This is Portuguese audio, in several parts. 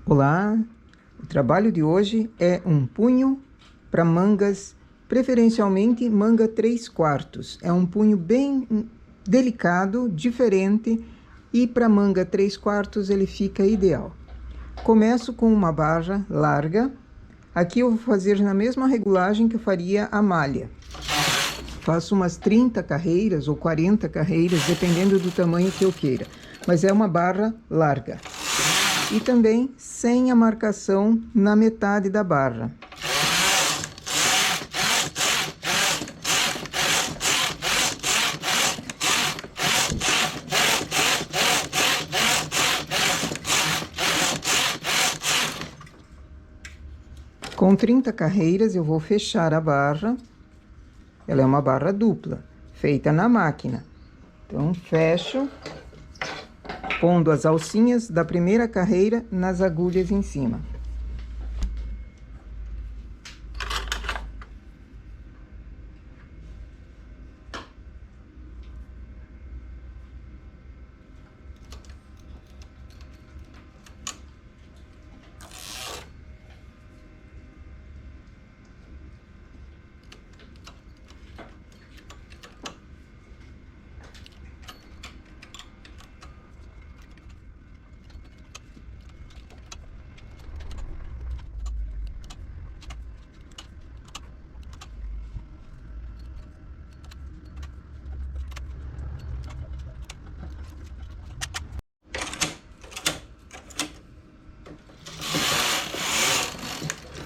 Olá, o trabalho de hoje é um punho para mangas, preferencialmente manga 3/4. É um punho bem delicado, diferente, e para manga 3/4 ele fica ideal. Começo com uma barra larga. Aqui eu vou fazer na mesma regulagem que eu faria a malha. Faço umas 30 carreiras ou 40 carreiras, dependendo do tamanho que eu queira. Mas é uma barra larga. E também sem a marcação na metade da barra. Com 30 carreiras eu vou fechar a barra. Ela é uma barra dupla, feita na máquina. Então, fecho, pondo as alcinhas da primeira carreira nas agulhas em cima.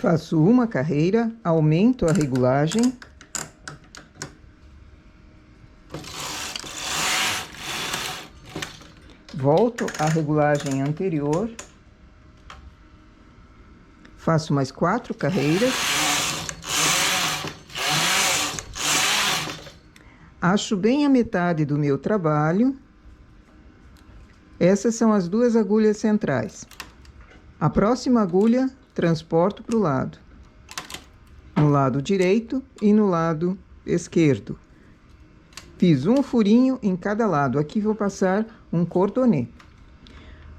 Faço uma carreira, aumento a regulagem. Volto à regulagem anterior. Faço mais 4 carreiras. Acho bem a metade do meu trabalho. Essas são as duas agulhas centrais. A próxima agulha transporto para o lado. No lado direito e no lado esquerdo. Fiz um furinho em cada lado. Aqui vou passar um cordonê.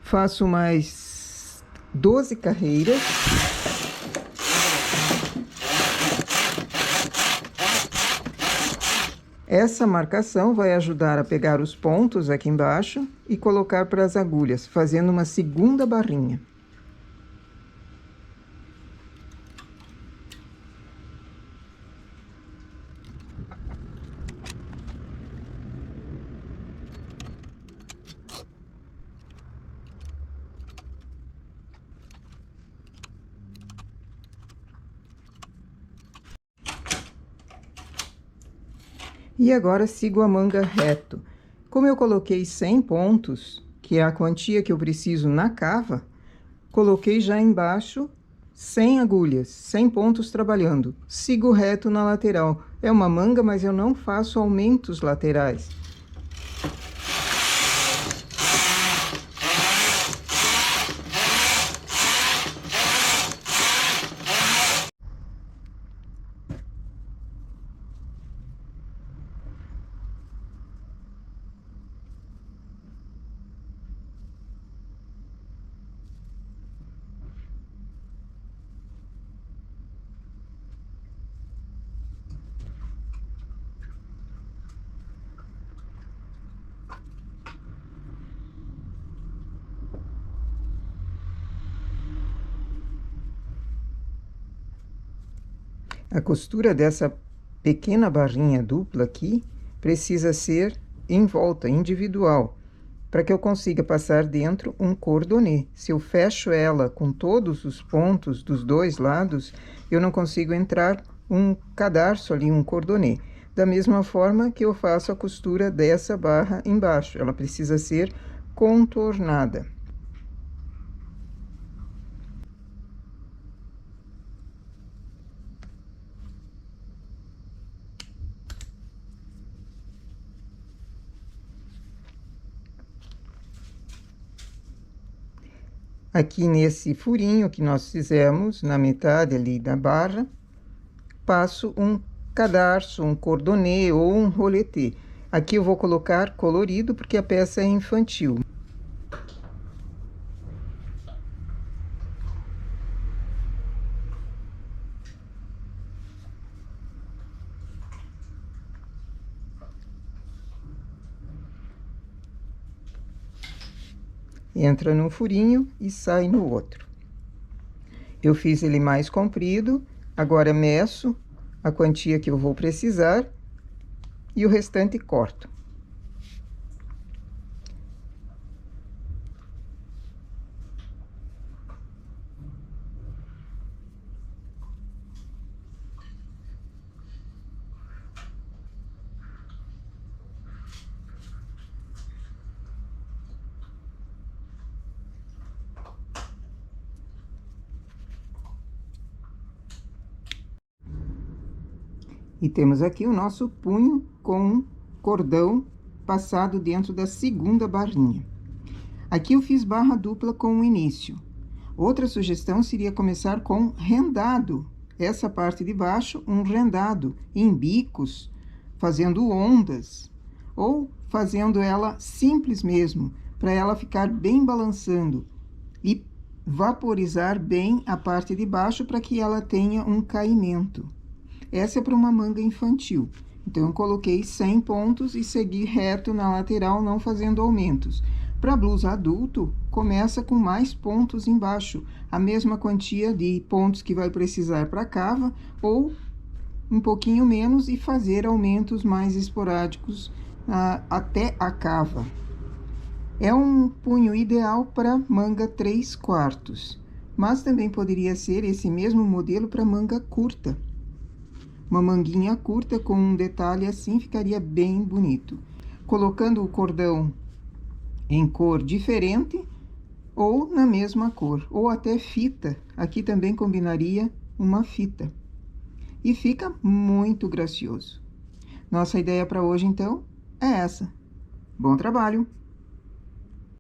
Faço mais 12 carreiras. Essa marcação vai ajudar a pegar os pontos aqui embaixo e colocar para as agulhas, fazendo uma segunda barrinha. E agora sigo a manga reto. Como eu coloquei 100 pontos, que é a quantia que eu preciso na cava, coloquei já embaixo 100 agulhas, 100 pontos trabalhando. Sigo reto na lateral. É uma manga, mas eu não faço aumentos laterais. A costura dessa pequena barrinha dupla aqui precisa ser em volta, individual, para que eu consiga passar dentro um cordonê. Se eu fecho ela com todos os pontos dos dois lados, eu não consigo entrar um cadarço ali, um cordonê. Da mesma forma que eu faço a costura dessa barra embaixo, ela precisa ser contornada. Aqui nesse furinho que nós fizemos, na metade ali da barra, passo um cadarço, um cordonê ou um roletê. Aqui eu vou colocar colorido, porque a peça é infantil. Entra num furinho e sai no outro. Eu fiz ele mais comprido, agora meço a quantia que eu vou precisar e o restante corto. E temos aqui o nosso punho com cordão passado dentro da segunda barrinha. Aqui eu fiz barra dupla com o início. Outra sugestão seria começar com rendado. Essa parte de baixo, um rendado em bicos, fazendo ondas, ou fazendo ela simples mesmo, para ela ficar bem balançando e vaporizar bem a parte de baixo para que ela tenha um caimento. Essa é para uma manga infantil. Então, eu coloquei 100 pontos e segui reto na lateral, não fazendo aumentos. Para blusa adulto, começa com mais pontos embaixo, a mesma quantia de pontos que vai precisar para a cava, ou um pouquinho menos e fazer aumentos mais esporádicos até a cava. É um punho ideal para manga 3/4, mas também poderia ser esse mesmo modelo para manga curta. Uma manguinha curta com um detalhe assim ficaria bem bonito. Colocando o cordão em cor diferente ou na mesma cor, ou até fita. Aqui também combinaria uma fita. E fica muito gracioso. Nossa ideia para hoje, então, é essa. Bom trabalho!